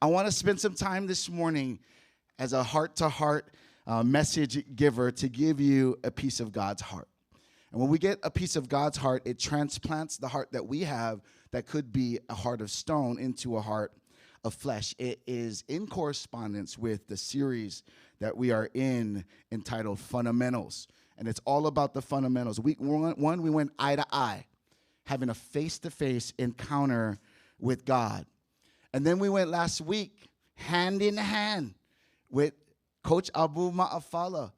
I want to spend some time this morning as a heart-to-heart message giver to give you a piece of God's heart. And when we get a piece of God's heart, it transplants the heart that we have that could be a heart of stone into a heart of flesh. It is in correspondence with the series that we are in entitled Fundamentals. And it's all about the fundamentals. Week one, we went eye to eye, having a face-to-face encounter with God. And then we went last week hand in hand with Coach Abu Ma'afala.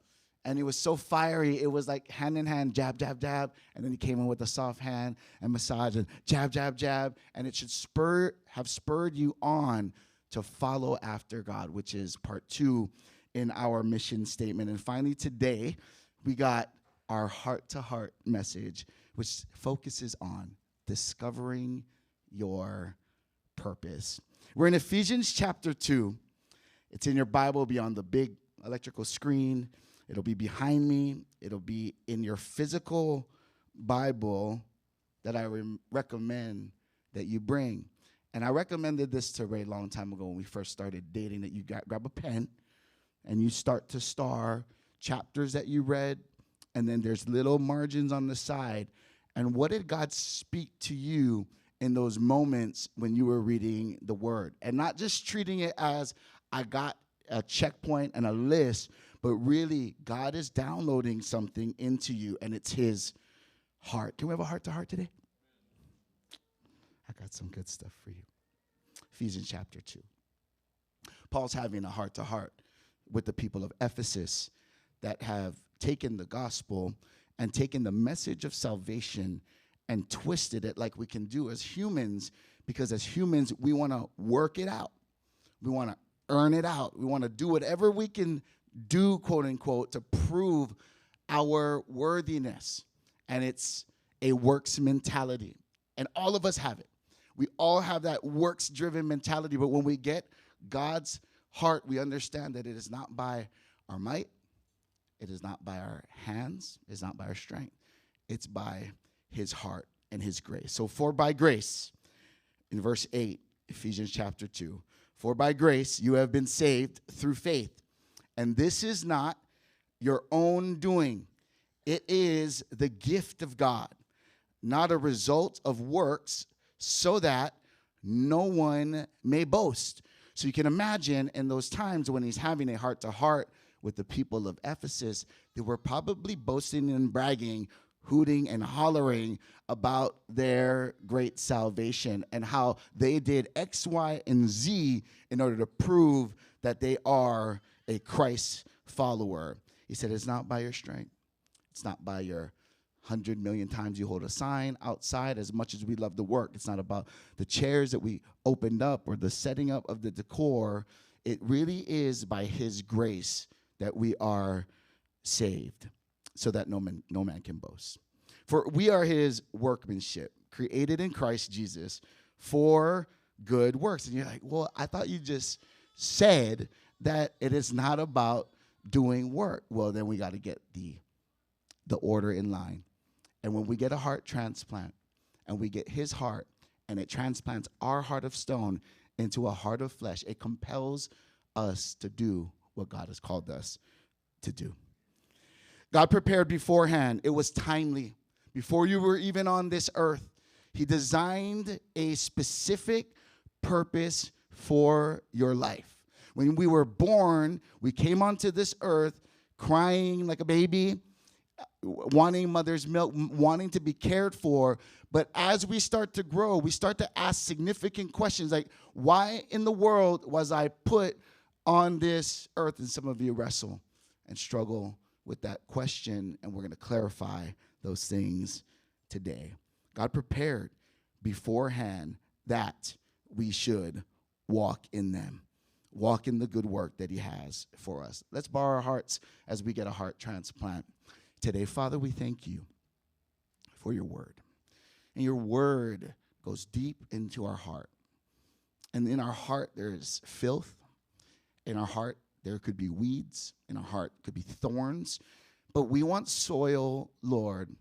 And it was so fiery. It was like hand in hand, jab, jab, jab. And then he came in with a soft hand and massage and jab, jab, jab. And it should have spurred you on to follow after God, which is part 2 in our mission statement. And finally today, we got our heart-to-heart message, which focuses on discovering your purpose. We're in Ephesians chapter 2. It's in your Bible, be on the big electrical screen. It'll be behind me. It'll be in your physical Bible that I recommend that you bring. And I recommended this to Ray a long time ago when we first started dating, that you grab a pen and you start to star chapters that you read, and then there's little margins on the side. And what did God speak to you in those moments when you were reading the Word? And not just treating it as I got a checkpoint and a list, but really God is downloading something into you, and it's His heart. Can we have a heart-to-heart today? I got some good stuff for you. Ephesians chapter 2. Paul's having a heart-to-heart with the people of Ephesus that have taken the gospel and taken the message of salvation and twisted it like we can do as humans, because as humans, we want to work it out. We want to earn it out. We want to do whatever we can do, quote unquote, to prove our worthiness. And it's a works mentality. And all of us have it. We all have that works-driven mentality. But when we get God's heart, we understand that it is not by our might. It is not by our hands. It's not by our strength. It's by His heart and His grace. So for by grace, in verse 8, Ephesians chapter 2, for by grace you have been saved through faith. And this is not your own doing. It is the gift of God, not a result of works, so that no one may boast. So you can imagine in those times when he's having a heart-to-heart with the people of Ephesus, they were probably boasting and bragging, hooting and hollering about their great salvation and how they did X, Y, and Z in order to prove that they are a Christ follower. He said, it's not by your strength. It's not by your 100 million times you hold a sign outside. As much as we love the work, it's not about the chairs that we opened up or the setting up of the decor. It really is by His grace that we are saved, so that no man can boast. For we are His workmanship, created in Christ Jesus for good works. And you're like, well, I thought you just said that it is not about doing work. Well, then we got to get the order in line. And when we get a heart transplant and we get His heart and it transplants our heart of stone into a heart of flesh, it compels us to do what God has called us to do. God prepared beforehand. It was timely. Before you were even on this earth, He designed a specific purpose for your life. When we were born, we came onto this earth crying like a baby, wanting mother's milk, wanting to be cared for. But as we start to grow, we start to ask significant questions like, why in the world was I put on this earth? And some of you wrestle and struggle with that question, and we're going to clarify those things today. God prepared beforehand that we should walk in them, walk in the good work that He has for us. Let's bow our hearts as we get a heart transplant today. Father, we thank You for Your word. And Your word goes deep into our heart. And in our heart, there is filth. In our heart, there could be weeds. In our heart, could be thorns. But we want soil, Lord,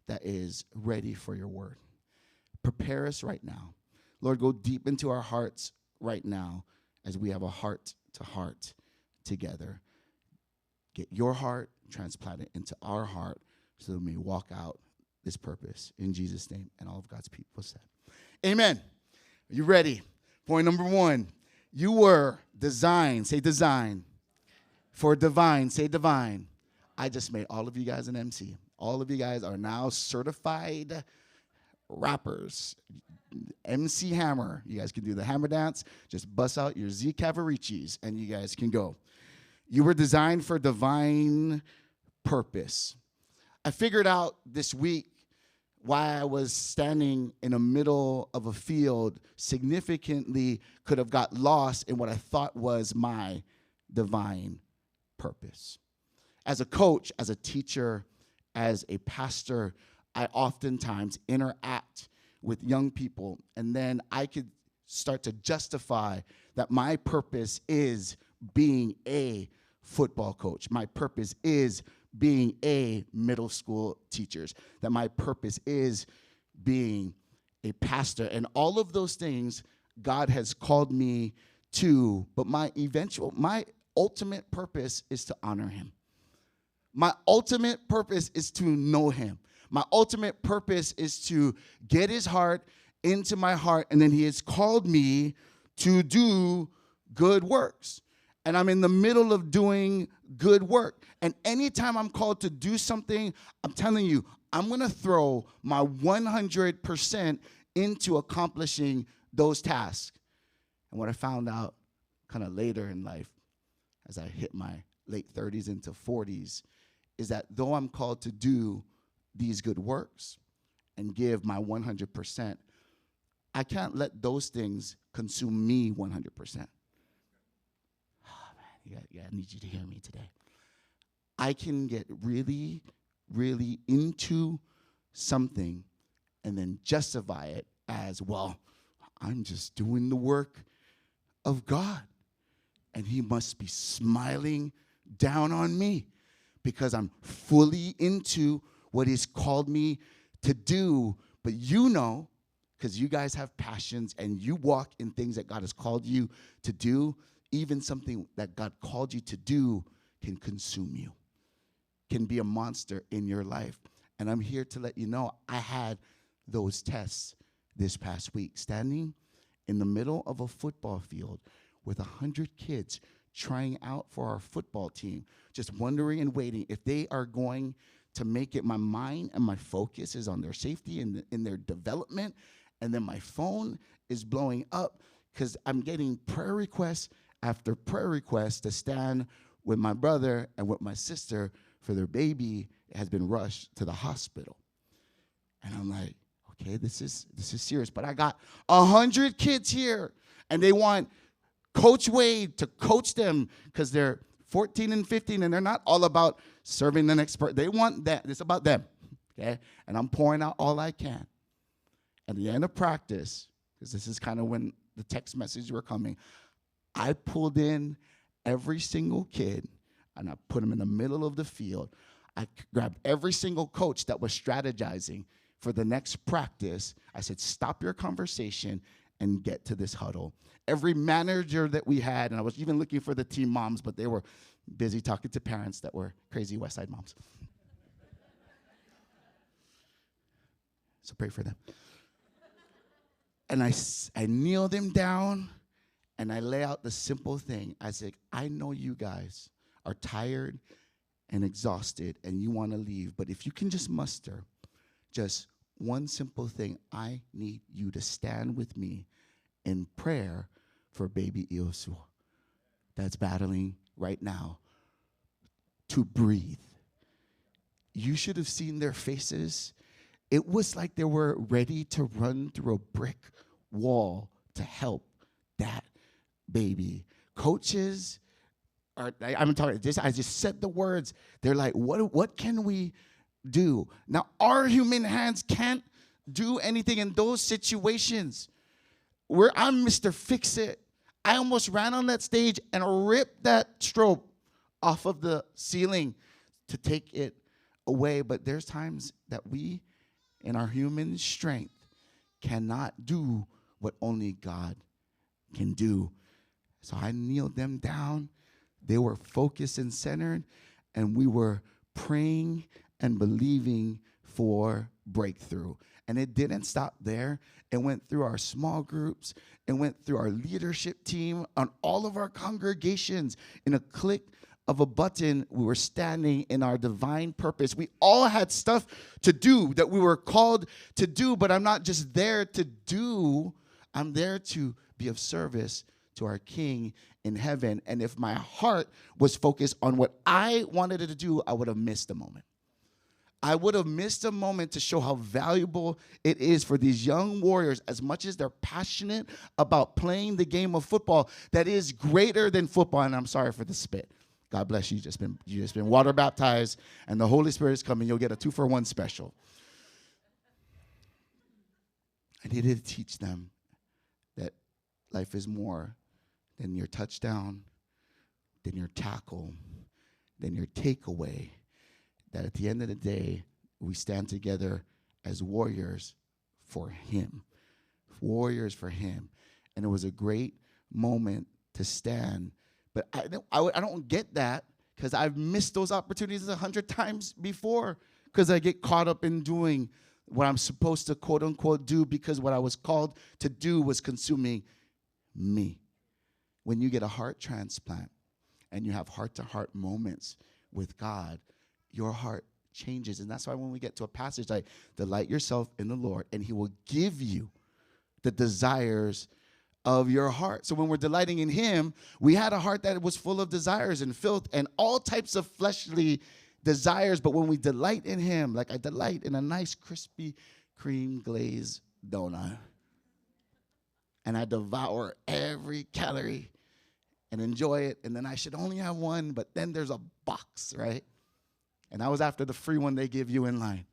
that is ready for Your word. Prepare us right now. Lord, go deep into our hearts right now as we have a heart to heart together. Get your heart, transplant it into our heart so that we may walk out this purpose. In Jesus' name, and all of God's people said, amen. Are you ready? Point number 1. You were designed, say design, for divine, say divine. I just made all of you guys an MC. All of you guys are now certified rappers. MC Hammer. You guys can do the hammer dance. Just bust out your Z Cavaricis, and you guys can go. You were designed for divine purpose. I figured out this week why I was standing in the middle of a field significantly could have got lost in what I thought was my divine purpose. As a coach, as a teacher, as a pastor, I oftentimes interact with young people, and then I could start to justify that my purpose is being a football coach. My purpose is being a middle school teacher. That my purpose is being a pastor. And all of those things God has called me to, but my ultimate purpose is to honor him. My ultimate purpose is to know him. My ultimate purpose is to get his heart into my heart, and then he has called me to do good works. And I'm in the middle of doing good work. And anytime I'm called to do something, I'm telling you, I'm going to throw my 100% into accomplishing those tasks. And what I found out kind of later in life, as I hit my late 30s into 40s, is that though I'm called to do these good works and give my 100%, I can't let those things consume me 100%. Yeah, I need you to hear me today. I can get really, really into something and then justify it as, well, I'm just doing the work of God, and he must be smiling down on me because I'm fully into what he's called me to do. But you know, because you guys have passions and you walk in things that God has called you to do, even something that God called you to do can consume you, can be a monster in your life. And I'm here to let you know I had those tests this past week, standing in the middle of a football field with 100 kids trying out for our football team, just wondering and waiting if they are going to make it. My mind and my focus is on their safety and in their development. And then my phone is blowing up because I'm getting prayer requests after prayer requests to stand with my brother and with my sister for their baby has been rushed to the hospital. And I'm like, okay, this is serious. But I got 100 kids here, and they want Coach Wade to coach them because they're 14 and 15, and they're not all about serving the next person. They want that. It's about them, okay? And I'm pouring out all I can. At the end of practice, because this is kind of when the text messages were coming, I pulled in every single kid, and I put them in the middle of the field. I grabbed every single coach that was strategizing for the next practice. I said, stop your conversation and get to this huddle. Every manager that we had, and I was even looking for the team moms, but they were busy talking to parents that were crazy West Side moms. So pray for them. And I kneel them down, and I lay out the simple thing. I said, I know you guys are tired and exhausted, and you want to leave, but if you can just muster just one simple thing, I need you to stand with me in prayer for baby Iosu that's battling right now to breathe. You should have seen their faces. It was like they were ready to run through a brick wall to help that baby. Coaches I'm talking this. I just said the words. They're like, what can we do? Now, our human hands can't do anything in those situations. Where I'm Mr. Fix-It. I almost ran on that stage and ripped that strobe off of the ceiling to take it away. But there's times that we, in our human strength, cannot do what only God can do. So I kneeled them down. They were focused and centered, and we were praying and believing for breakthrough. And it didn't stop there. It went through our small groups. It went through our leadership team, on all of our congregations. In a click of a button, we were standing in our divine purpose. We all had stuff to do that we were called to do, but I'm not just there to do. I'm there to be of service to our King in heaven. And if my heart was focused on what I wanted it to do, I would have missed the moment. I would have missed a moment to show how valuable it is for these young warriors, as much as they're passionate about playing the game of football that is greater than football. And I'm sorry for the spit. God bless you. You just been water baptized, and the Holy Spirit is coming. You'll get a 2-for-1 special. I needed to teach them that life is more than your touchdown, than your tackle, than your takeaway. That at the end of the day, we stand together as warriors for him. Warriors for him. And it was a great moment to stand. But I don't get that, because I've missed those opportunities 100 times before, because I get caught up in doing what I'm supposed to, quote unquote, do, because what I was called to do was consuming me. When you get a heart transplant and you have heart-to-heart moments with God, your heart changes. And that's why when we get to a passage like, delight yourself in the Lord, and he will give you the desires of your heart. So when we're delighting in him, we had a heart that was full of desires and filth and all types of fleshly desires. But when we delight in him, like I delight in a nice Krispy Kreme glazed donut, and I devour every calorie and enjoy it, and then I should only have one, but then there's a box, right? And I was after the free one they give you in line.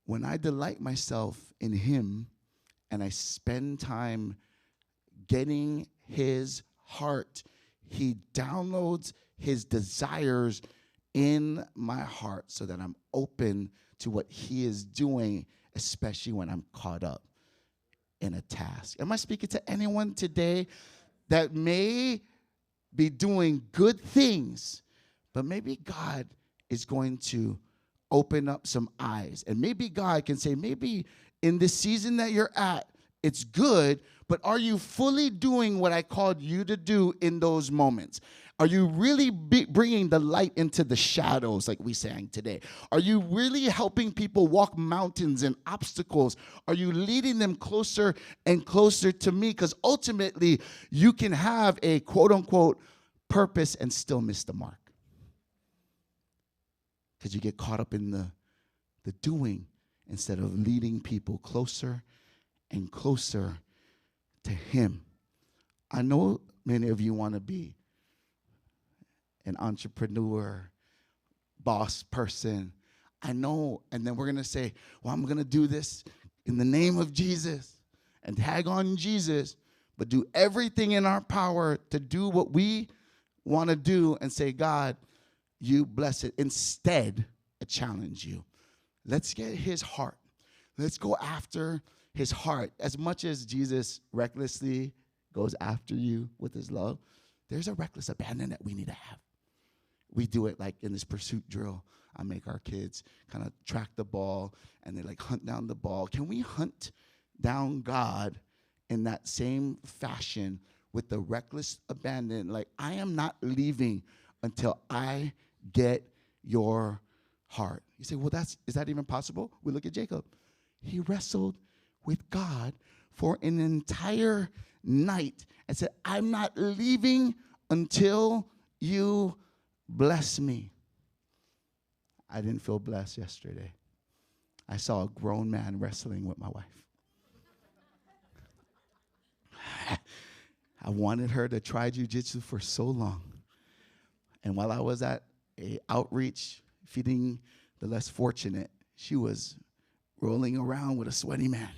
When I delight myself in him and I spend time getting his heart, he downloads his desires in my heart so that I'm open to what he is doing, especially when I'm caught up in a task. Am I speaking to anyone today that may be doing good things, but maybe God is going to open up some eyes? And maybe God can say, maybe in this season that you're at, it's good, but are you fully doing what I called you to do in those moments? Are you really bringing the light into the shadows like we sang today? Are you really helping people walk mountains and obstacles? Are you leading them closer and closer to me? Because ultimately, you can have a quote-unquote purpose and still miss the mark. Because you get caught up in the doing instead of leading people closer and closer to him. I know many of you want to be an entrepreneur, boss person. I know, and then we're going to say, well, I'm going to do this in the name of Jesus and tag on Jesus, but do everything in our power to do what we want to do and say, God, you bless it. Instead, I challenge you. Let's get his heart. Let's go after his heart. As much as Jesus recklessly goes after you with his love, there's a reckless abandon that we need to have. We do it like in this pursuit drill. I make our kids kind of track the ball, and they like hunt down the ball. Can we hunt down God in that same fashion with the reckless abandon? Like, I am not leaving until I get your heart. You say, well, is that even possible? We look at Jacob. He wrestled with God for an entire night and said, I'm not leaving until you bless me. I didn't feel blessed yesterday. I saw a grown man wrestling with my wife. I wanted her to try jiu-jitsu for so long. And while I was at an outreach feeding the less fortunate, she was rolling around with a sweaty man.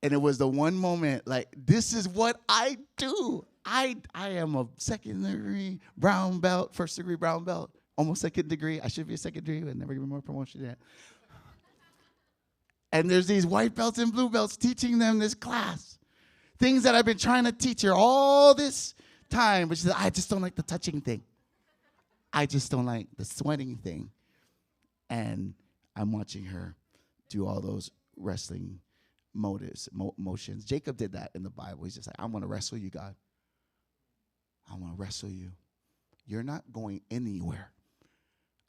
And it was the one moment, like, this is what I do. I am a second-degree brown belt, first-degree brown belt, almost second degree. I should be a second degree, but never given more promotion yet. And there's these white belts and blue belts teaching them this class. Things that I've been trying to teach her all this time, but she said, I just don't like the touching thing. I just don't like the sweating thing. And I'm watching her do all those wrestling motions. Jacob did that in the Bible. He's just like, I'm going to wrestle you, God. I want to wrestle you. You're not going anywhere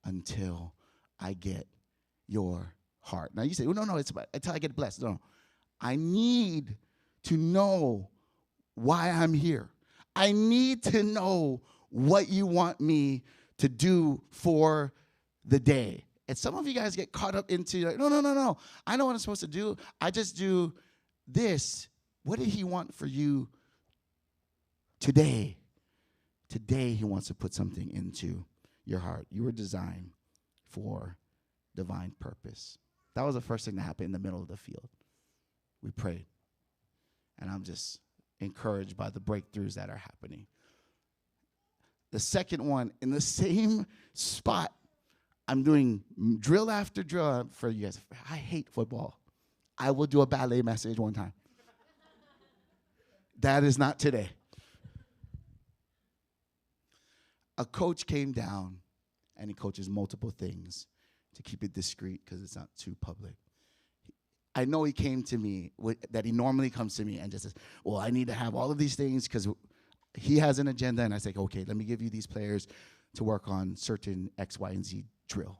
until I get your heart. Now you say, well, no, it's until I get blessed. No, I need to know why I'm here. I need to know what you want me to do for the day. And some of you guys get caught up into, like, no. I know what I'm supposed to do. I just do this. What did he want for you today? Today, he wants to put something into your heart. You were designed for divine purpose. That was the first thing that happened in the middle of the field. We prayed. And I'm just encouraged by the breakthroughs that are happening. The second one, in the same spot, I'm doing drill after drill for you guys. I hate football. I will do a ballet message one time. That is not today. A coach came down, and he coaches multiple things to keep it discreet because it's not too public. I know he came to me, that he normally comes to me and just says, well, I need to have all of these things because he has an agenda. And I say, okay, let me give you these players to work on certain X, Y, and Z drill.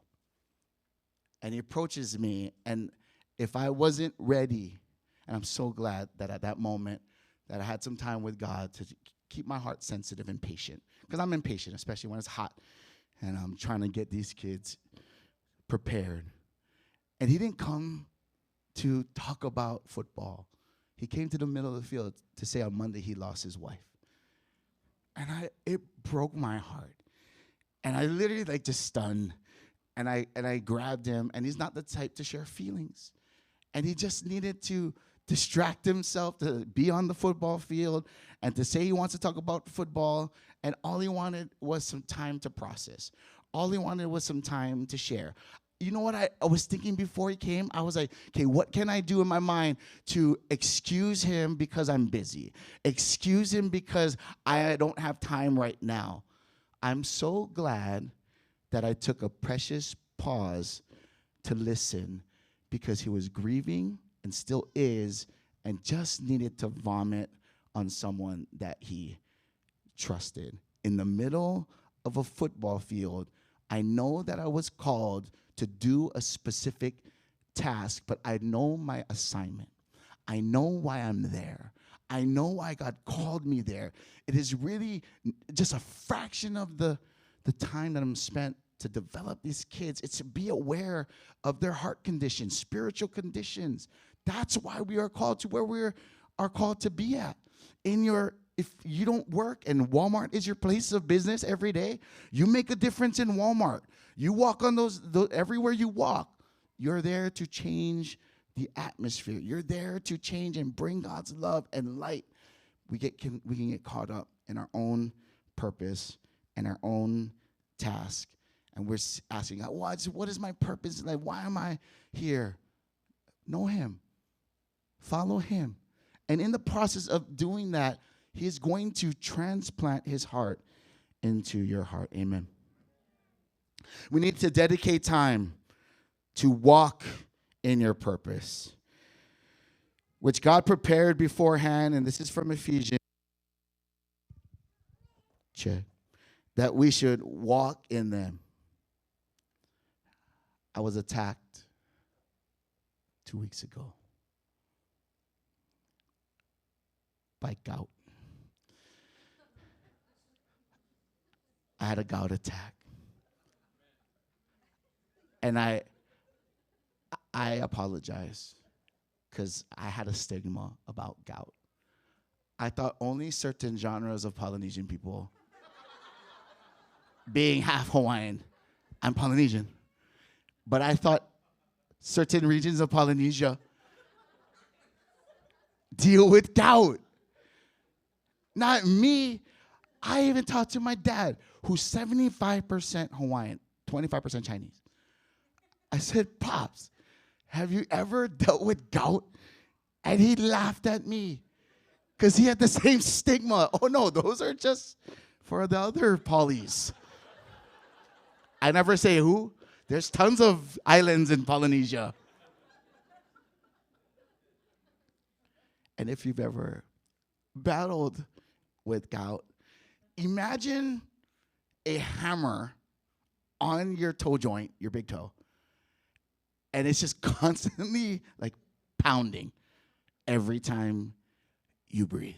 And he approaches me, and if I wasn't ready, and I'm so glad that at that moment that I had some time with God to keep my heart sensitive and patient, because I'm impatient, especially when it's hot, and I'm trying to get these kids prepared. And he didn't come to talk about football. He came to the middle of the field to say on Monday he lost his wife. And it broke my heart. And I literally just stunned. And I grabbed him, and he's not the type to share feelings. And he just needed to distract himself to be on the football field and to say he wants to talk about football. And all he wanted was some time to process. All he wanted was some time to share. You know what I was thinking before he came? I was like, okay, what can I do in my mind to excuse him because I'm busy? Excuse him because I don't have time right now. I'm so glad that I took a precious pause to listen because he was grieving and still is and just needed to vomit on someone that he trusted. In the middle of a football field, I know that I was called to do a specific task, but I know my assignment. I know why I'm there. I know why God called me there. It is really just a fraction of the time that I'm spent to develop these kids. It's to be aware of their heart conditions, spiritual conditions. That's why we are called to where we are called to be at. If you don't work and Walmart is your place of business every day, you make a difference in Walmart. You walk on those everywhere you walk, you're there to change the atmosphere. You're there to change and bring God's love and light. We can get caught up in our own purpose and our own task. And we're asking God, what is my purpose? Like, why am I here? Know him. Follow him. And in the process of doing that, he is going to transplant his heart into your heart. Amen. We need to dedicate time to walk in your purpose, which God prepared beforehand, and this is from Ephesians. Check. That we should walk in them. I was attacked 2 weeks ago by gout. I had a gout attack. And I apologize because I had a stigma about gout. I thought only certain genres of Polynesian people, being half Hawaiian, I'm Polynesian, but I thought certain regions of Polynesia deal with gout. Not me. I even talked to my dad, who's 75% Hawaiian, 25% Chinese. I said, Pops, have you ever dealt with gout? And he laughed at me. Because he had the same stigma. Oh, no, those are just for the other polys. I never say who. There's tons of islands in Polynesia. And if you've ever battled with gout, imagine a hammer on your toe joint, your big toe, and it's just constantly like pounding every time you breathe.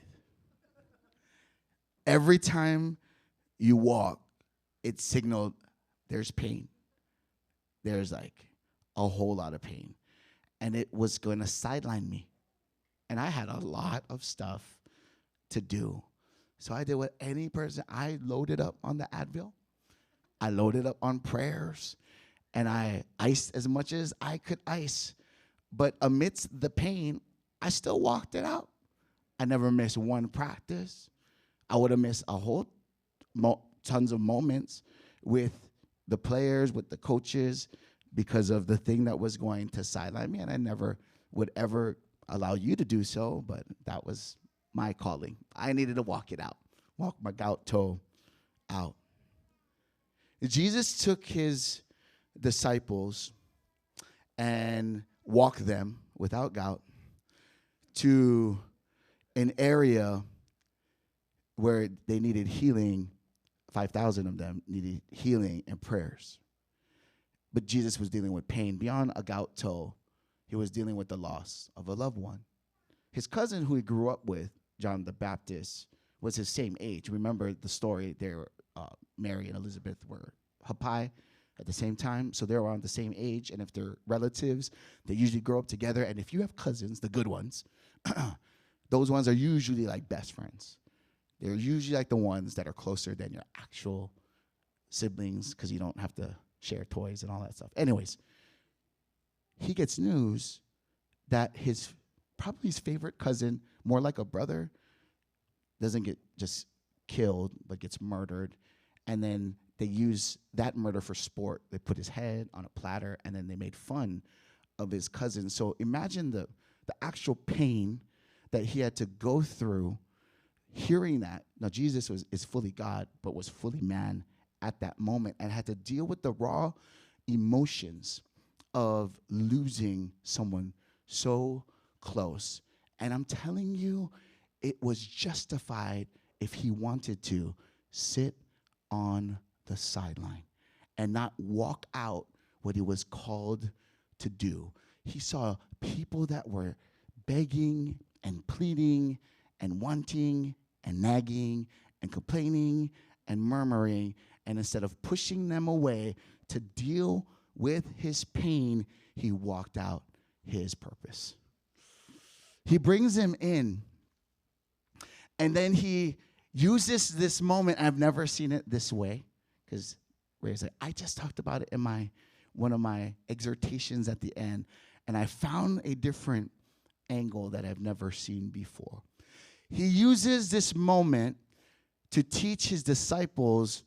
Every time you walk, it signaled there's pain. There's like a whole lot of pain. And it was going to sideline me. And I had a lot of stuff to do. So I did what any person, I loaded up on the Advil. I loaded up on prayers. And I iced as much as I could ice. But amidst the pain, I still walked it out. I never missed one practice. I would have missed a whole tons of moments with the players, with the coaches, because of the thing that was going to sideline me. And I never would ever allow you to do so, but that was my calling. I needed to walk it out, walk my gout toe out. Jesus took his disciples and walked them without gout to an area where they needed healing. 5,000 of them needed healing and prayers. But Jesus was dealing with pain. Beyond a gout toe, he was dealing with the loss of a loved one. His cousin, who he grew up with, John the Baptist, was his same age. Remember the story there, Mary and Elizabeth were Kapolei at the same time, so they were around the same age, and if they're relatives, they usually grow up together, and if you have cousins, the good ones, those ones are usually like best friends. They're usually like the ones that are closer than your actual siblings because you don't have to share toys and all that stuff. Anyways, he gets news that probably his favorite cousin, more like a brother, doesn't get just killed, but gets murdered. And then they use that murder for sport. They put his head on a platter, and then they made fun of his cousin. So imagine the actual pain that he had to go through hearing that. Now, Jesus is fully God, but was fully man at that moment and had to deal with the raw emotions of losing someone so close. And I'm telling you, it was justified if he wanted to sit on the sideline and not walk out what he was called to do. He saw people that were begging and pleading and wanting and nagging and complaining and murmuring, and instead of pushing them away to deal with his pain, he walked out his purpose. He brings him in, and then he uses this moment. I've never seen it this way, because Ray's like, I just talked about it in one of my exhortations at the end, and I found a different angle that I've never seen before. He uses this moment to teach his disciples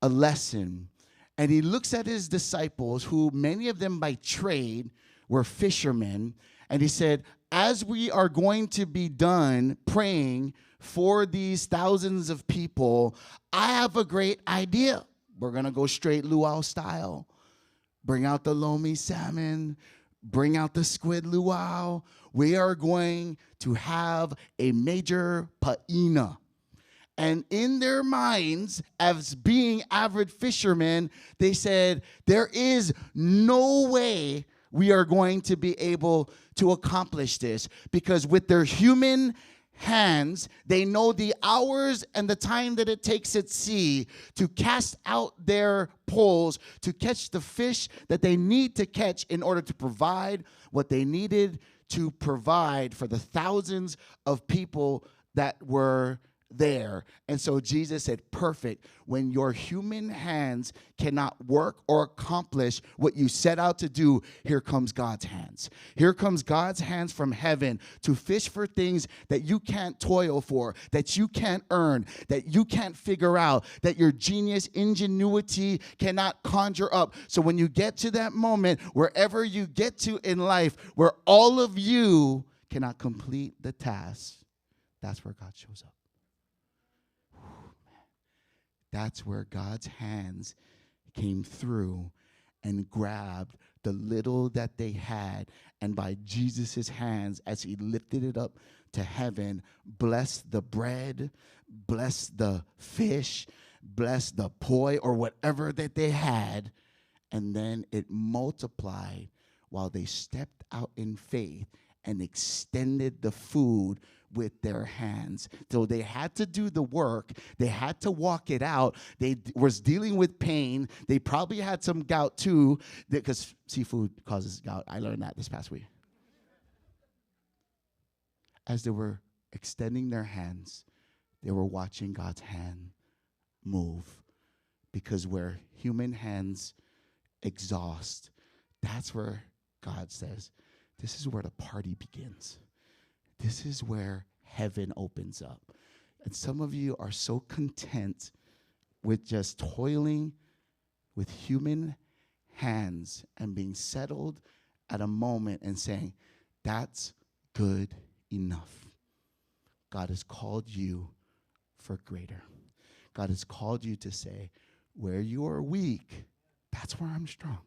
a lesson. And he looks at his disciples, who many of them by trade were fishermen, and he said, as we are going to be done praying for these thousands of people, I have a great idea. We're going to go straight luau style. Bring out the lomi salmon. Bring out the squid luau. We are going to have a major paina. And in their minds, as being avid fishermen, they said, there is no way we are going to be able to accomplish this, because with their human hands, they know the hours and the time that it takes at sea to cast out their poles to catch the fish that they need to catch in order to provide what they needed to provide for the thousands of people that were there. And so Jesus said, perfect. When your human hands cannot work or accomplish what you set out to do, here comes God's hands. Here comes God's hands from heaven to fish for things that you can't toil for, that you can't earn, that you can't figure out, that your genius ingenuity cannot conjure up. So when you get to that moment, wherever you get to in life, where all of you cannot complete the task, That's where God shows up. That's where God's hands came through and grabbed the little that they had, and by Jesus' hands, as he lifted it up to heaven, blessed the bread, blessed the fish, blessed the poi or whatever that they had, and then it multiplied while they stepped out in faith and extended the food with their hands. So they had to do the work. They had to walk it out. They was dealing with pain. They probably had some gout too, because seafood causes gout. I learned that this past week. As they were extending their hands, they were watching God's hand move. Because where human hands exhaust, that's where God says, this is where the party begins. This is where heaven opens up. And some of you are so content with just toiling with human hands and being settled at a moment and saying, that's good enough. God has called you for greater. God has called you to say, where you are weak, that's where I'm strong.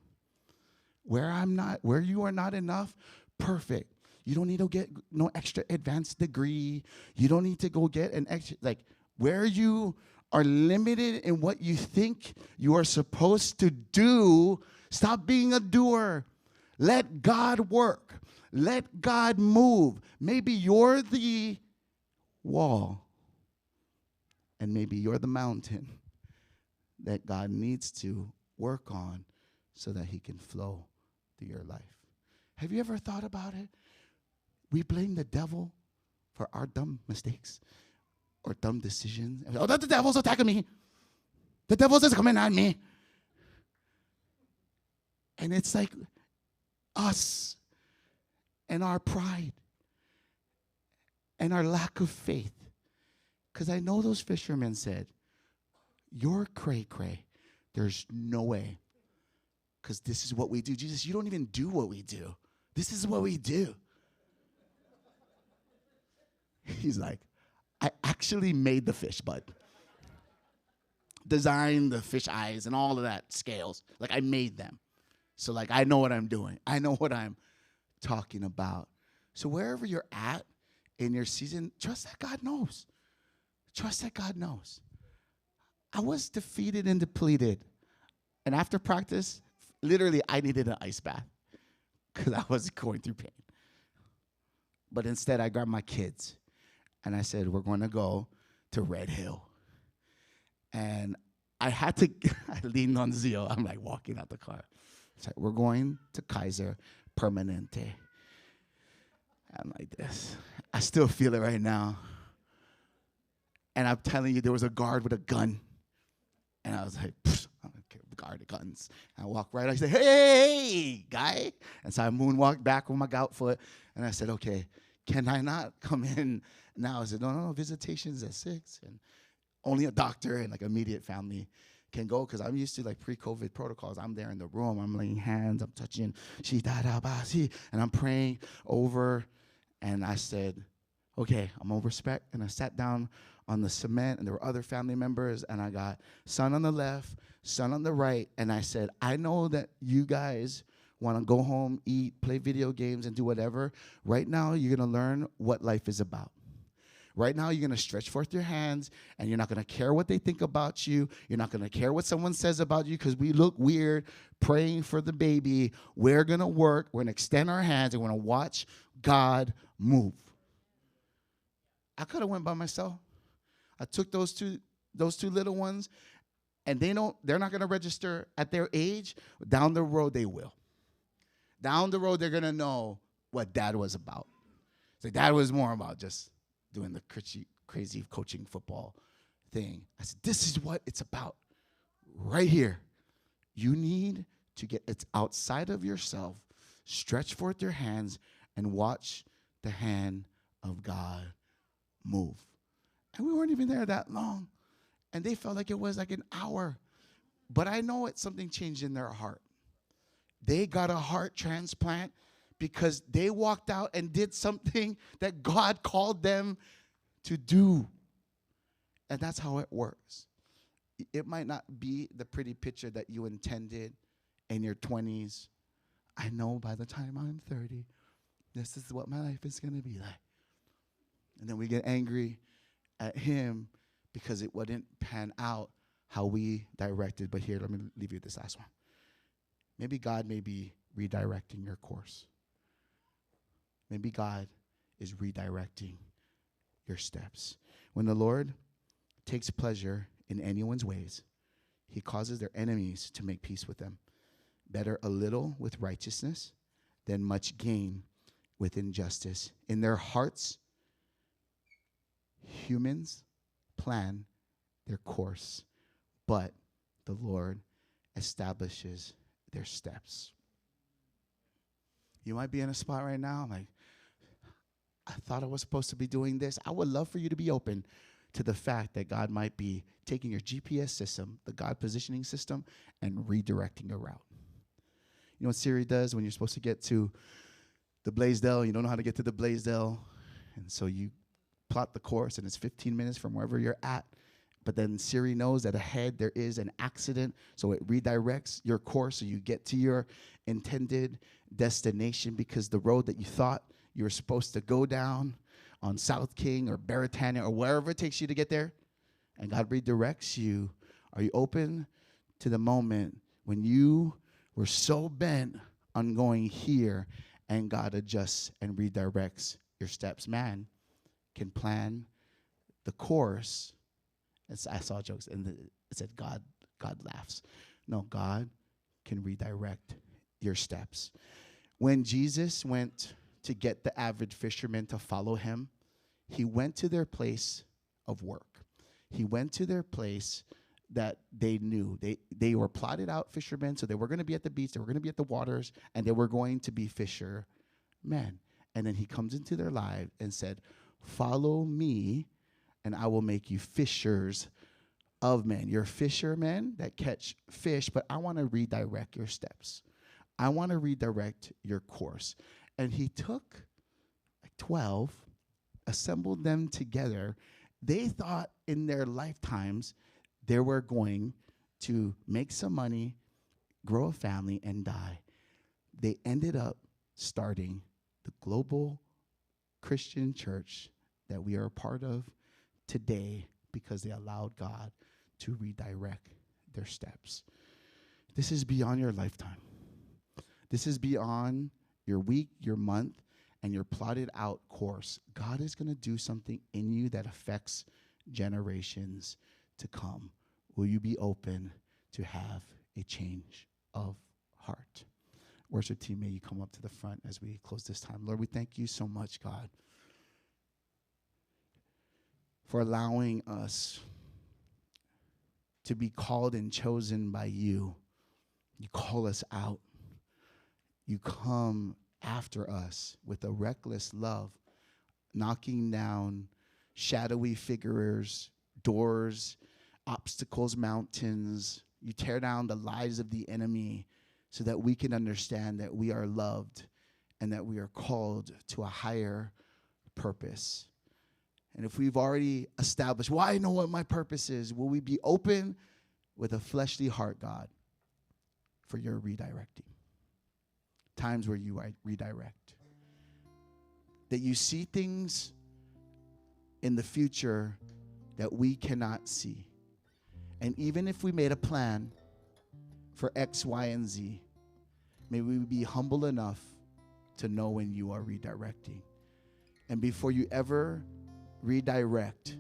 Where you are not enough, perfect. You don't need to get no extra advanced degree. You don't need to go get an extra, where you are limited in what you think you are supposed to do, stop being a doer. Let God work. Let God move. Maybe you're the wall, and maybe you're the mountain that God needs to work on so that he can flow through your life. Have you ever thought about it? We blame the devil for our dumb mistakes or dumb decisions. Oh, the devil's attacking me. The devil's just coming at me. And it's like us and our pride and our lack of faith. Because I know those fishermen said, you're cray-cray. There's no way. Because this is what we do. Jesus, you don't even do what we do. This is what we do. He's like, I actually made the fish, bud. Designed the fish eyes and all of that scales. I made them. So, I know what I'm doing. I know what I'm talking about. So wherever you're at in your season, trust that God knows. Trust that God knows. I was defeated and depleted. And after practice, literally, I needed an ice bath because I was going through pain. But instead, I grabbed my kids, and I said, we're going to go to Red Hill. And I leaned on Zio. I'm walking out the car. It's we're going to Kaiser Permanente. I'm like this. I still feel it right now. And I'm telling you, there was a guard with a gun. And I was like, I don't care, guard the guns. And I walk right, I say, hey, guy. And so I moonwalked back with my gout foot. And I said, okay, can I not come in now? I said, no, visitation's at 6. And only a doctor and immediate family can go, because I'm used to pre-COVID protocols. I'm there in the room. I'm laying hands. I'm touching. And I'm praying over. And I said, okay, I'm going to respect. And I sat down on the cement, and there were other family members, and I got son on the left, son on the right, and I said, I know that you guys want to go home, eat, play video games, and do whatever. Right now, you're going to learn what life is about. Right now, you're going to stretch forth your hands, and you're not going to care what they think about you. You're not going to care what someone says about you, because we look weird praying for the baby. We're going to work. We're going to extend our hands, and we're going to watch God move. I could have went by myself. I took those two little ones, and they're not going to register at their age. Down the road, they will. Down the road, they're going to know what dad was about. So dad was more about just doing the crazy coaching football thing. I said, this is what it's about right here. You need to it's outside of yourself. Stretch forth your hands and watch the hand of God move. And we weren't even there that long. And they felt like it was an hour. But I know something changed in their heart. They got a heart transplant because they walked out and did something that God called them to do. And that's how it works. It might not be the pretty picture that you intended in your 20s. I know by the time I'm 30, this is what my life is going to be like. And then we get angry at him because it wouldn't pan out how we directed. But here, let me leave you with this last one. Maybe God may be redirecting your course. Maybe God is redirecting your steps. When the Lord takes pleasure in anyone's ways, he causes their enemies to make peace with them. Better a little with righteousness than much gain with injustice. In their hearts, humans plan their course, but the Lord establishes their steps. You might be in a spot right now, like, I thought I was supposed to be doing this. I would love for you to be open to the fact that God might be taking your GPS system, the God positioning system, and redirecting a route. You know what Siri does when you're supposed to get to the Blaisdell, you don't know how to get to the Blaisdell, and so you plot the course, and it's 15 minutes from wherever you're at, but then Siri knows that ahead there is an accident, so it redirects your course so you get to your intended destination, because the road that you thought you were supposed to go down on South King or Baratania or wherever it takes you to get there, and God redirects you. Are you open to the moment when you were so bent on going here and God adjusts and redirects your steps? Man can plan the course. I saw jokes, and it said God laughs. No, God can redirect your steps. When Jesus went to get the average fishermen to follow him, he went to their place of work. He went to their place that they knew. They were plotted out fishermen, so they were going to be at the beach, they were going to be at the waters, and they were going to be fishermen. And then he comes into their life and said, follow me, and I will make you fishers of men. You're fishermen that catch fish, but I want to redirect your steps. I want to redirect your course. And he took 12, assembled them together. They thought in their lifetimes they were going to make some money, grow a family, and die. They ended up starting the global Christian church that we are a part of today because they allowed God to redirect their steps. This is beyond your lifetime. This is beyond your week, your month, and your plotted out course. God is going to do something in you that affects generations to come. Will you be open to have a change of heart? Worship team, may you come up to the front as we close this time. Lord, we thank you so much, God, for allowing us to be called and chosen by you. You call us out. You come after us with a reckless love, knocking down shadowy figures, doors, obstacles, mountains. You tear down the lies of the enemy so that we can understand that we are loved and that we are called to a higher purpose. And if we've already established, well, I know what my purpose is, will we be open with a fleshly heart, God, for your redirecting? Times where you redirect. That you see things in the future that we cannot see. And even if we made a plan for X, Y, and Z, may we be humble enough to know when you are redirecting. And before you ever redirect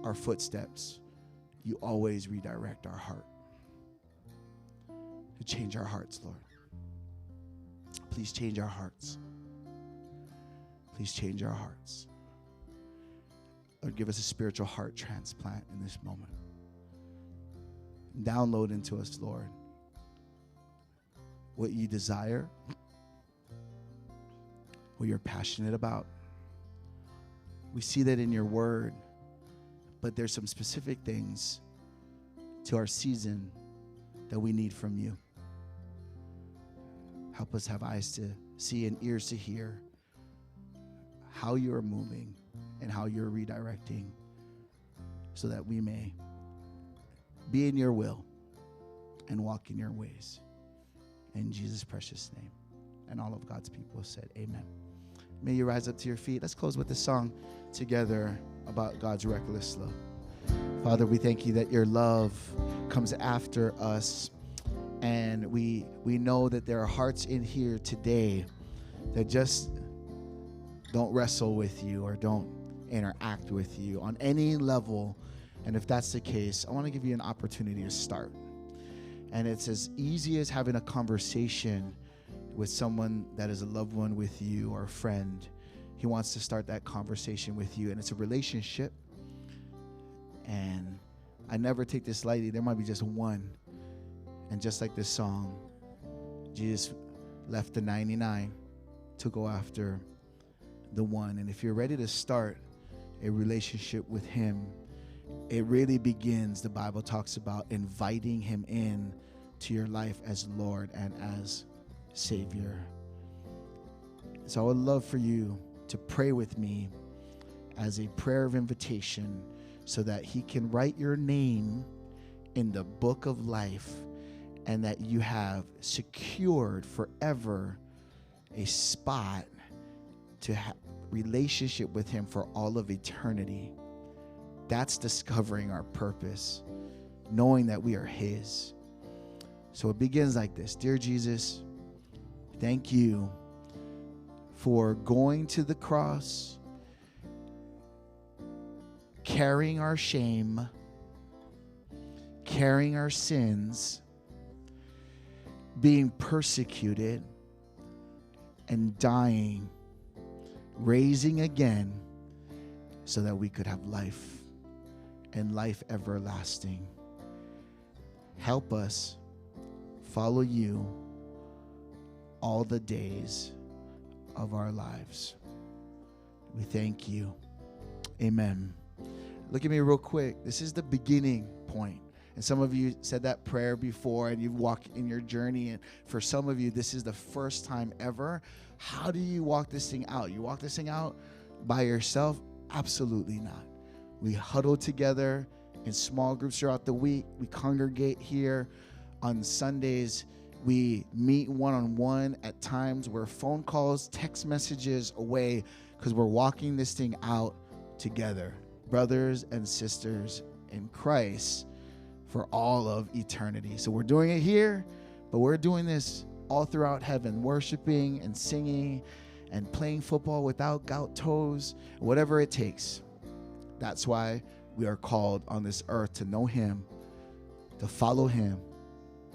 our footsteps, you always redirect our heart. To change our hearts, Lord. Please change our hearts. Please change our hearts. Lord, give us a spiritual heart transplant in this moment. Download into us, Lord, what you desire, what you're passionate about. We see that in your word, but there's some specific things to our season that we need from you. Help us have eyes to see and ears to hear how you are moving and how you're redirecting so that we may be in your will and walk in your ways. In Jesus' precious name. And all of God's people said, amen. May you rise up to your feet. Let's close with this song together about God's reckless love. Father, we thank you that your love comes after us. And we know that there are hearts in here today that just don't wrestle with you or don't interact with you on any level. And if that's the case, I want to give you an opportunity to start. And it's as easy as having a conversation with someone that is a loved one with you or a friend. He wants to start that conversation with you, and it's a relationship. And I never take this lightly. There might be just one. And just like this song, Jesus left the 99 to go after the one. And if you're ready to start a relationship with him, it really begins, the Bible talks about inviting him in to your life as Lord and as Savior. So I would love for you to pray with me as a prayer of invitation so that he can write your name in the book of life and that you have secured forever a spot to have relationship with him for all of eternity. That's discovering our purpose, knowing that we are his. So it begins like this. Dear Jesus, thank you for going to the cross, carrying our shame, carrying our sins, being persecuted, and dying, raising again so that we could have life and life everlasting. Help us follow you all the days of our lives. We thank you. Amen. Look at me real quick. This is the beginning point. And some of you said that prayer before and you've walked in your journey. And for some of you, this is the first time ever. How do you walk this thing out? You walk this thing out by yourself? Absolutely not. We huddle together in small groups throughout the week. We congregate here on Sundays. We meet one-on-one. At times we're phone calls, text messages away because we're walking this thing out together. Brothers and sisters in Christ for all of eternity. So we're doing it here, but we're doing this all throughout heaven, worshiping and singing and playing football without gout toes, whatever it takes. That's why we are called on this earth to know him, to follow him,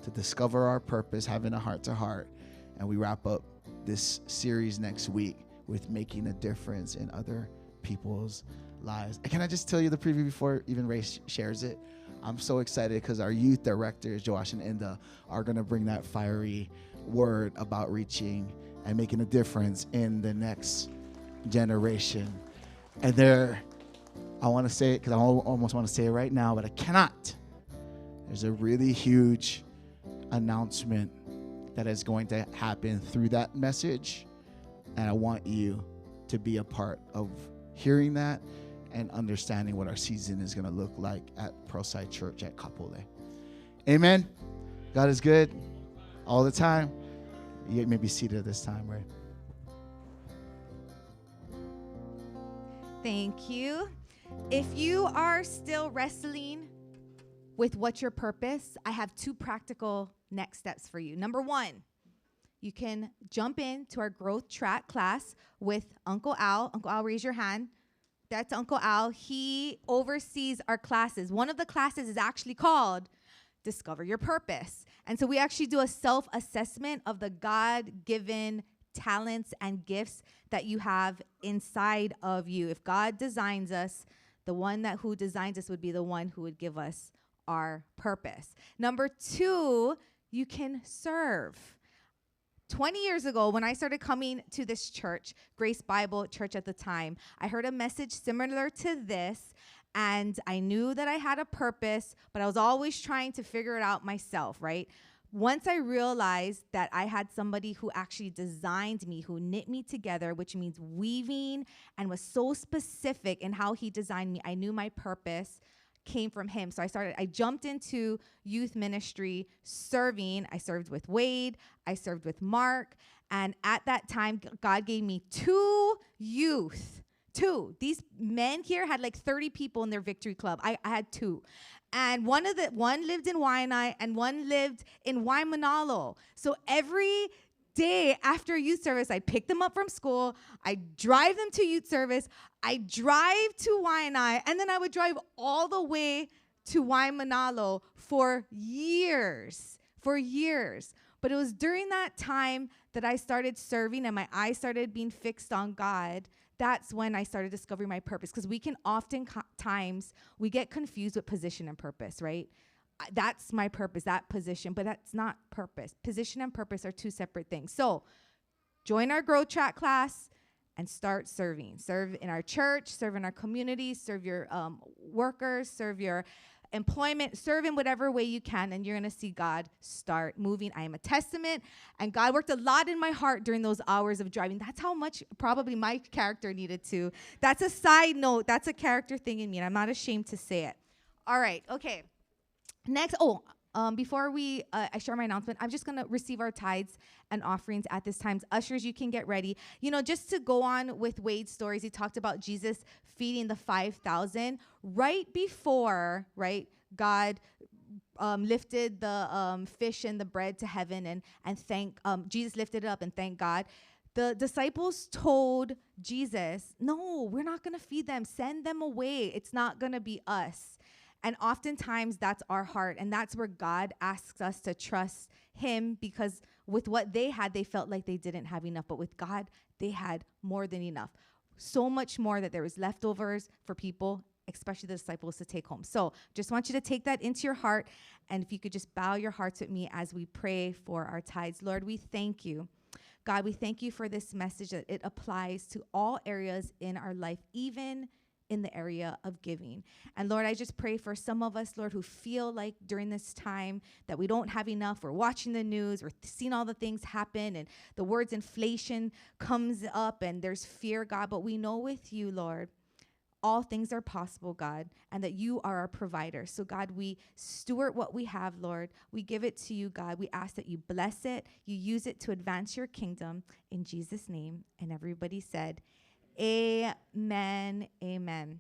to discover our purpose, having a heart-to-heart. And we wrap up this series next week with making a difference in other people's lives. And can I just tell you the preview before even Ray shares it? I'm so excited because our youth directors, Joash and Inda, are going to bring that fiery word about reaching and making a difference in the next generation. And I want to say it because I almost want to say it right now, but I cannot. There's a really huge announcement that is going to happen through that message. And I want you to be a part of hearing that and understanding what our season is going to look like at Pearlside Church at Kapolei. Amen. God is good all the time. You may be seated at this time, right? Thank you. If you are still wrestling with what's your purpose, I have 2 practical next steps for you. Number 1, you can jump into our growth track class with Uncle Al. Uncle Al, raise your hand. That's Uncle Al. He oversees our classes. One of the classes is actually called Discover Your Purpose. And so we actually do a self-assessment of the God-given talents and gifts that you have inside of you. If God designs us, the one who designs us would be the one who would give us our purpose. Number 2, you can serve. 20 years ago, when I started coming to this church, Grace Bible Church at the time, I heard a message similar to this, and I knew that I had a purpose, but I was always trying to figure it out myself, right? once I realized that I had somebody who actually designed me, who knit me together, which means weaving, and was so specific in how he designed me, I knew my purpose came from him. So I jumped into youth ministry, serving. I served with Wade, I served with Mark, and at that time, God gave me 2 youth. 2. These men here had like 30 people in their victory club. I had 2. And one lived in Waianae and one lived in Waimanalo. So every day after youth service, I'd pick them up from school, I'd drive them to youth service, I'd drive to Waianae, and then I would drive all the way to Waimanalo for years. But it was during that time that I started serving and my eyes started being fixed on God. That's when I started discovering my purpose, because we can oftentimes, we get confused with position and purpose, right? That's my purpose, that position, but that's not purpose. Position and purpose are 2 separate things. So join our Grow Track class and start serving. Serve in our church, serve in our community, serve your workers, serve your employment, serve in whatever way you can, and you're going to see God start moving. I am a testament, and God worked a lot in my heart during those hours of driving. That's how much probably my character needed to. That's a side note. That's a character thing in me, and I'm not ashamed to say it. All right, okay. Next, before I share my announcement, I'm just going to receive our tithes and offerings at this time. Ushers, you can get ready. You know, just to go on with Wade's stories, he talked about Jesus feeding the 5,000. Right before, God lifted the fish and the bread to heaven and Jesus lifted it up and thanked God. The disciples told Jesus, no, we're not going to feed them. Send them away. It's not going to be us. And oftentimes that's our heart. And that's where God asks us to trust him, because with what they had, they felt like they didn't have enough. But with God, they had more than enough. So much more that there was leftovers for people, especially the disciples, to take home. So just want you to take that into your heart. And if you could just bow your hearts with me as we pray for our tithes. Lord, we thank you. God, we thank you for this message, that it applies to all areas in our life, even in the area of giving. And Lord, I just pray for some of us, Lord, who feel like during this time that we don't have enough. We're watching the news, we're seeing all the things happen, and the words inflation comes up, and there's fear, God. But we know with you, Lord, all things are possible, God, and that you are our provider. So, God, we steward what we have, Lord. We give it to you, God. We ask that you bless it, you use it to advance your kingdom. In Jesus' name. And everybody said, amen, amen.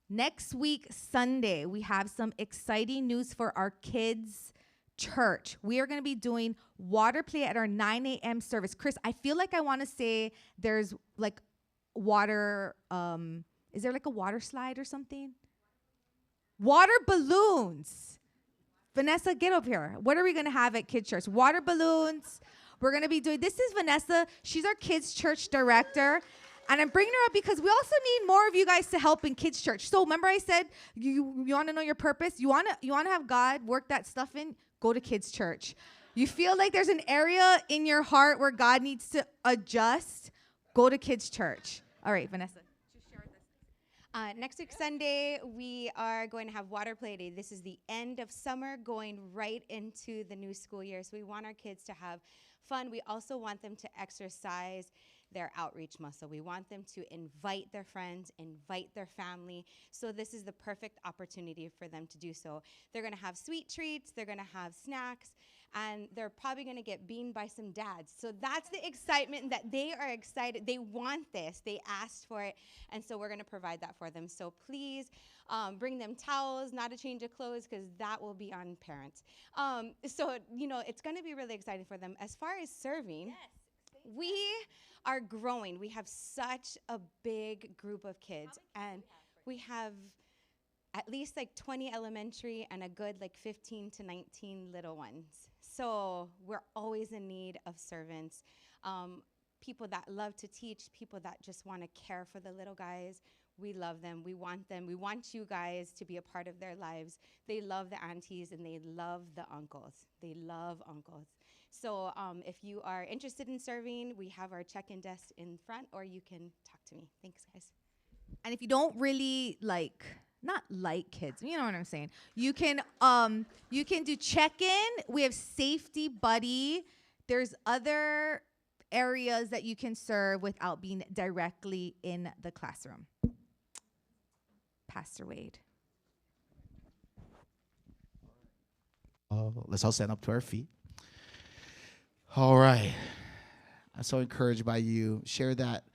Next week, Sunday, we have some exciting news for our kids' church. We are going to be doing water play at our 9 a.m. service. Chris, I feel like I want to say there's like water, is there like a water slide or something? Water balloons. Vanessa, get up here. What are we going to have at kids' church? Water balloons. We're going to be doing, this is Vanessa. She's our kids' church director. And I'm bringing her up because we also need more of you guys to help in kids' church. So remember I said you want to know your purpose? You want to have God work that stuff in? Go to kids' church. You feel like there's an area in your heart where God needs to adjust? Go to kids' church. All right, Vanessa. Just share this. Next week, Sunday, we are going to have water play day. This is the end of summer, going right into the new school year. So we want our kids to have fun. We also want them to exercise their outreach muscle. We want them to invite their friends, invite their family. So this is the perfect opportunity for them to do so. They're going to have sweet treats. They're going to have snacks. And they're probably going to get beamed by some dads. So that's the excitement, that they are excited. They want this. They asked for it. And so we're going to provide that for them. So please bring them towels, not a change of clothes, because that will be on parents. So, it's going to be really exciting for them. As far as serving, yes, we are growing. We have such a big group of kids. And we have at least like 20 elementary and a good like 15 to 19 little ones. So we're always in need of servants, people that love to teach, people that just want to care for the little guys. We love them. We want them. We want you guys to be a part of their lives. They love the aunties and they love the uncles. They love uncles. So if you are interested in serving, we have our check-in desk in front, or you can talk to me. Thanks, guys. And if you don't really not like kids. You know what I'm saying? You can do check-in. We have Safety Buddy. There's other areas that you can serve without being directly in the classroom. Pastor Wade. Let's all stand up to our feet. All right. I'm so encouraged by you. Share that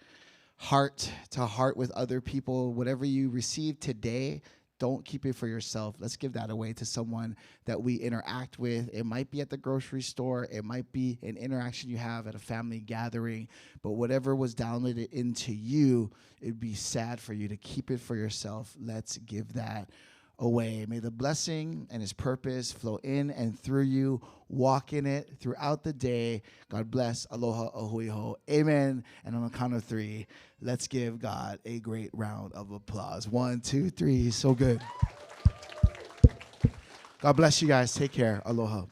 heart to heart with other people. Whatever you receive today, don't keep it for yourself. Let's give that away to someone that we interact with. It might be at the grocery store. It might be an interaction you have at a family gathering. But whatever was downloaded into you, it'd be sad for you to keep it for yourself. Let's give that away. May the blessing and his purpose flow in and through you. Walk in it throughout the day. God bless. Aloha, ahui ho. Amen. And on the count of 3, let's give God a great round of applause. 1, 2, 3. So good. God bless you guys. Take care. Aloha.